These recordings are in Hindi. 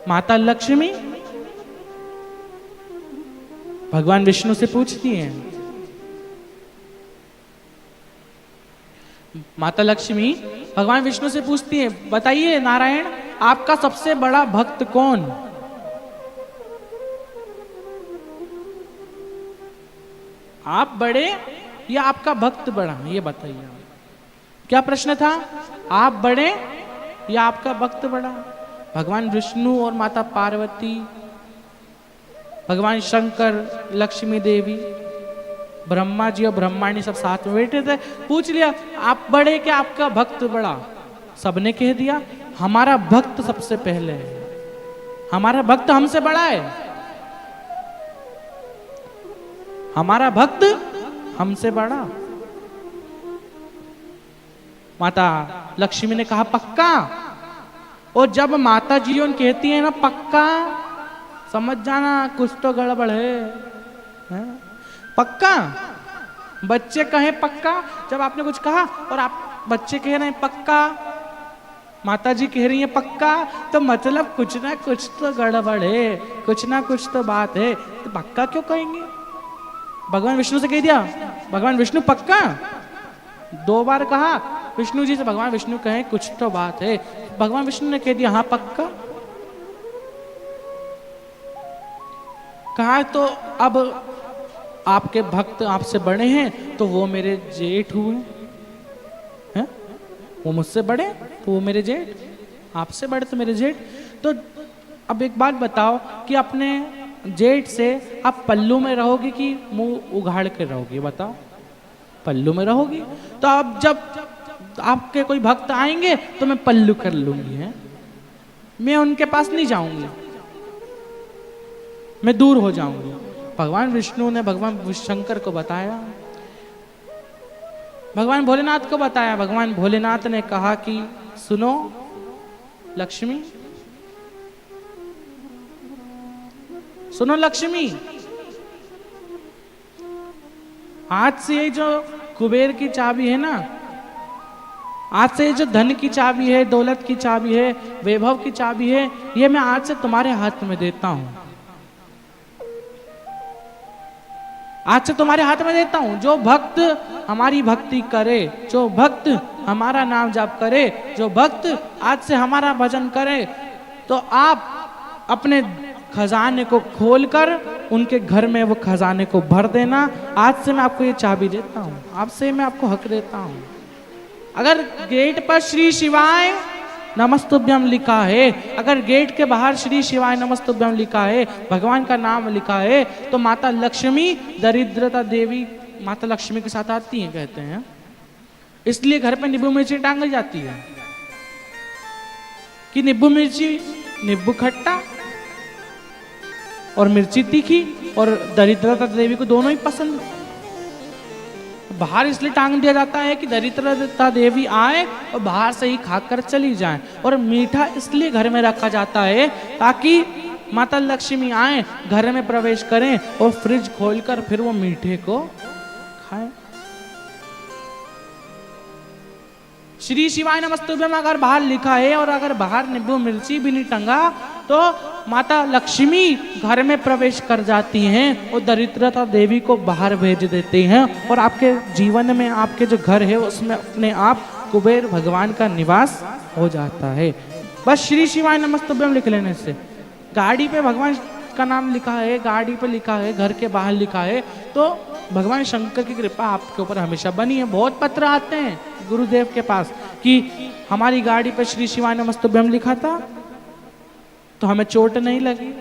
माता लक्ष्मी भगवान विष्णु से पूछती हैं, माता लक्ष्मी भगवान विष्णु से पूछती है, बताइए नारायण आपका सबसे बड़ा भक्त कौन? आप बड़े या आपका भक्त बड़ा, ये बताइए। क्या प्रश्न था? आप बड़े या आपका भक्त बड़ा? भगवान विष्णु और माता पार्वती, भगवान शंकर, लक्ष्मी देवी, ब्रह्मा जी और ब्रह्माणी सब साथ में बैठे थे। पूछ लिया आप बड़े क्या आपका भक्त बड़ा? सबने कह दिया हमारा भक्त सबसे पहले है, हमारा भक्त हमसे बड़ा है, हमारा भक्त हमसे बड़ा। माता लक्ष्मी ने कहा पक्का? और जब माता जी उन कहती है ना पक्का, समझ जाना कुछ तो गड़बड़ है? पक्का? बच्चे कहे पक्का, जब आपने कुछ कहा और आप बच्चे कह रहे हैं पक्का, माता जी कह रही है पक्का, तो मतलब कुछ ना कुछ तो गड़बड़ है, कुछ ना कुछ तो बात है। तो पक्का क्यों कहेंगे? भगवान विष्णु से कह दिया, भगवान विष्णु पक्का? 2 बार कहा विष्णु जी से, भगवान विष्णु कहे कुछ तो बात है। भगवान विष्णु ने कह दिया हाँ पक्का। कहा तो अब आपके भक्त आपसे बड़े हैं तो वो मेरे जेठ हुए हैं, वो मुझसे बड़े तो वो मेरे जेठ, आपसे बड़े तो मेरे जेठ। तो अब एक बात बताओ कि अपने जेठ से आप पल्लू में रहोगे कि मुंह उघाड़ के रहोगे? बताओ। पल्लू में रहोगी। तो अब जब आपके कोई भक्त आएंगे तो मैं पल्लू कर लूंगी, है मैं उनके पास नहीं जाऊंगी, मैं दूर हो जाऊंगी। भगवान विष्णु ने भगवान शंकर को बताया, भगवान भोलेनाथ को बताया। भगवान भोलेनाथ ने कहा कि सुनो लक्ष्मी, सुनो लक्ष्मी, आज से ये जो कुबेर की चाबी है ना, आज से ये जो धन की चाबी है, दौलत की चाबी है, वैभव की चाबी है, ये मैं आज से तुम्हारे हाथ में देता हूं, आज से तुम्हारे हाथ में देता हूं। जो भक्त हमारी भक्ति करे, जो भक्त हमारा नाम जाप करे, जो भक्त आज से हमारा भजन करे, तो आप अपने खजाने को खोलकर उनके घर में वो खजाने को भर देना। आज से मैं आपको ये चाबी देता हूं, आज से मैं आपको हक देता हूं। अगर गेट पर श्री शिवाय नमस्तुभ्यम लिखा है, अगर गेट के बाहर श्री शिवाय नमस्तुभ्यम लिखा है, भगवान का नाम लिखा है, तो माता लक्ष्मी दरिद्रता देवी माता लक्ष्मी के साथ आती हैं, कहते हैं। इसलिए घर पे नींबू मिर्ची टांगी जाती है कि नींबू मिर्ची, नींबू खट्टा और मिर्ची तीखी, और दरिद्रता देवी को दोनों ही पसंद। बाहर इसलिए टांग दिया जाता है कि दरिद्रता देवी आए और बाहर से ही खाकर चली जाए। और मीठा इसलिए घर में रखा जाता है ताकि माता लक्ष्मी आए, घर में प्रवेश करें और फ्रिज खोलकर फिर वो मीठे को खाएं। श्री शिवाय नमस्तुभ्यम अगर बाहर लिखा है और अगर बाहर नींबू मिर्ची भी नहीं टंगा, तो माता लक्ष्मी घर में प्रवेश कर जाती हैं और दरिद्रता देवी को बाहर भेज देते हैं, और आपके जीवन में, आपके जो घर है उसमें अपने आप कुबेर भगवान का निवास हो जाता है। बस श्री शिवाय नमस्तुभ्यम लिख लेने से। गाड़ी पे भगवान का नाम लिखा है, गाड़ी पे लिखा है, घर के बाहर लिखा है, तो भगवान शंकर की कृपा आपके ऊपर हमेशा बनी है। बहुत पत्र आते हैं गुरुदेव के पास कि हमारी गाड़ी पे श्री शिवाय नमस्तुभ्यम लिखा था तो हमें चोट नहीं लगी।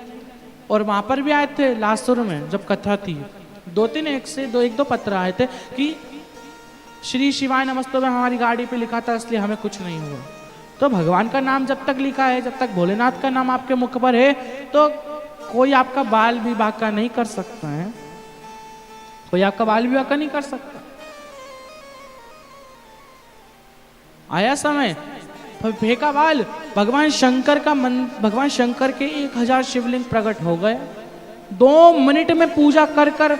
और वहां पर भी आए थे लासुर में जब कथा थी, 2-3 एक दो पत्र आए थे कि श्री शिवाय नमस्तुभ्यम हमारी गाड़ी पे लिखा था इसलिए हमें कुछ नहीं हुआ। तो भगवान का नाम जब तक लिखा है, जब तक भोलेनाथ का नाम आपके मुख पर है, तो कोई आपका बाल भी बांका नहीं कर सकता है, कोई आपका बाल भी बांका नहीं कर सकता। आया समय, फेंका बाल, भगवान शंकर के 1000 शिवलिंग प्रकट हो गए। 2 मिनट में पूजा कर कर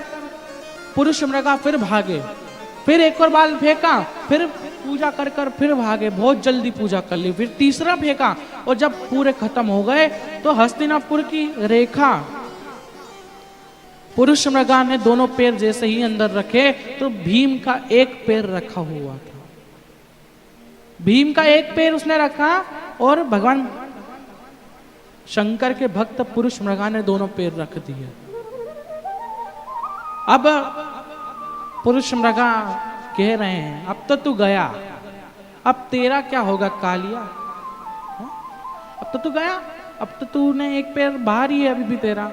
पुरुष मृगा फिर भागे, फिर एक और बाल फेंका, फिर पूजा कर कर फिर भागे, बहुत जल्दी पूजा कर ली। फिर तीसरा फेंका और जब पूरे खत्म हो गए तो हस्तिनापुर की रेखा पुरुष मृगा ने दोनों पैर जैसे ही अंदर रखे तो भीम का एक पैर रखा हुआ था। भीम का एक पैर उसने रखा और भगवान शंकर के भक्त पुरुष मृगा ने दोनों पैर रख दिए। अब पुरुष मृगा कह रहे हैं अब तो तू गया, अब तेरा क्या होगा कालिया? अब तो तू गया, अब तो तूने एक पैर बाहर ही है अभी भी तेरा,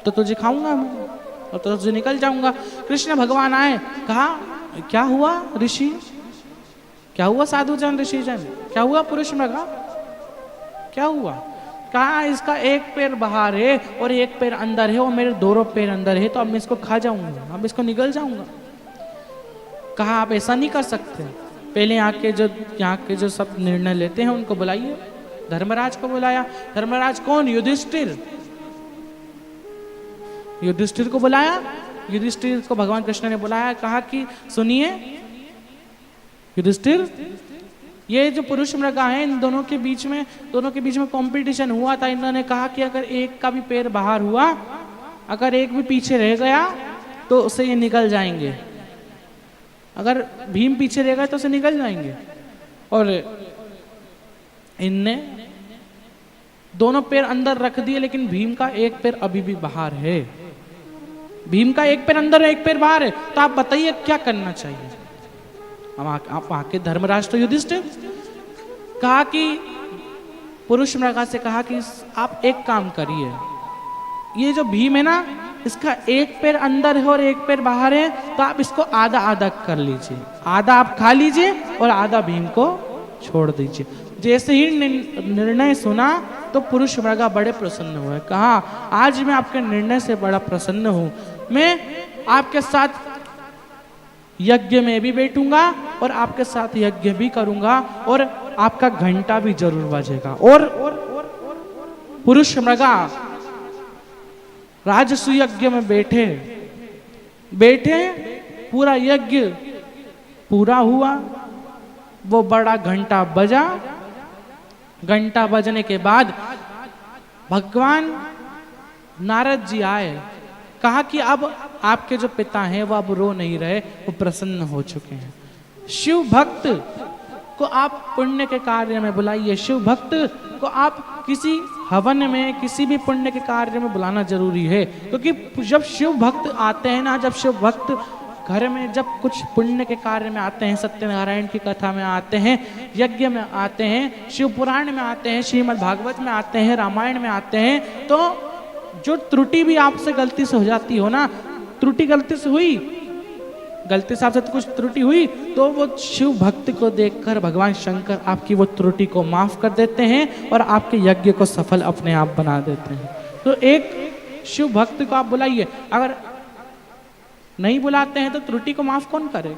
तो तुझे खाऊंगा मैं और तो तुझे निकल जाऊंगा। कृष्ण भगवान आए, कहा क्या हुआ ऋषि, क्या हुआ साधुजन ऋषिजन, क्या हुआ पुरुष मृगा, क्या हुआ? कहा इसका एक पैर बाहर है और एक पैर अंदर है और मेरे दोनों पैर अंदर है, तो अब मैं इसको खा जाऊंगा, अब इसको निगल जाऊंगा। कहा आप ऐसा नहीं कर सकते, पहले यहाँ के जो सब निर्णय लेते हैं उनको बुलाइए। धर्मराज को बुलाया। धर्मराज कौन? युधिष्ठिर। युधिष्ठिर को बुलाया। युधिष्ठिर को भगवान कृष्ण ने बुलाया, कहा कि सुनिए युधिष्ठिर, ये जो पुरुष मृगा है इन दोनों के बीच में कंपटीशन हुआ था। इन्होंने कहा कि अगर एक का भी पैर बाहर हुआ, अगर एक भी पीछे रह गया तो उसे ये निकल जाएंगे, अगर भीम पीछे रह गए तो उसे निकल जाएंगे। और इनने दोनों पैर अंदर रख दिए, लेकिन भीम का एक पैर अभी भी बाहर है। भीम का एक पैर अंदर है, एक पैर बाहर है, तो आप बताइए क्या करना चाहिए? आप आके धर्मराज तो युधिष्ठिर कहा कि पुरुष मृगा से कहा कि आप एक काम करिए, ये जो भीम है ना इसका एक पैर अंदर है और एक पैर बाहर है, तो आप इसको आधा आधा कर लीजिए, आधा आप खा लीजिए और आधा भीम को छोड़ दीजिए। जैसे ही निर्णय सुना तो पुरुष मृगा बड़े प्रसन्न हुए। कहा आज मैं आपके निर्णय से बड़ा प्रसन्न हूं, मैं आपके साथ यज्ञ में भी बैठूंगा और आपके साथ यज्ञ भी करूंगा और आपका घंटा भी जरूर बजेगा। और पुरुष मृगा राजसु यज्ञ में बैठे पूरा यज्ञ पूरा हुआ, वो बड़ा घंटा बजा। घंटा बजने के बाद भगवान नारद जी आए, कहा कि अब आपके जो पिता हैं वो अब रो नहीं रहे, वो प्रसन्न हो चुके हैं। शिव भक्त को आप पुण्य के कार्य में बुलाइए, शिव भक्त को आप किसी हवन में किसी भी पुण्य के कार्य में बुलाना जरूरी है, क्योंकि जब शिव भक्त आते हैं ना, जब शिव भक्त घर में जब कुछ पुण्य के कार्य में आते हैं, सत्यनारायण की कथा में आते हैं, यज्ञ में आते हैं, शिव पुराण में आते हैं, श्रीमद् भागवत में आते हैं, रामायण में आते हैं, तो जो त्रुटि भी आपसे गलती से हो जाती हो ना, त्रुटि गलती से हुई, गलती से आपसे तो कुछ त्रुटि हुई, तो वो शिव भक्त को देखकर भगवान शंकर आपकी वो त्रुटि को माफ कर देते हैं और आपके यज्ञ को सफल अपने आप बना देते हैं। तो एक शिव भक्त को आप बुलाइए, अगर नहीं बुलाते हैं तो त्रुटि को माफ कौन करे?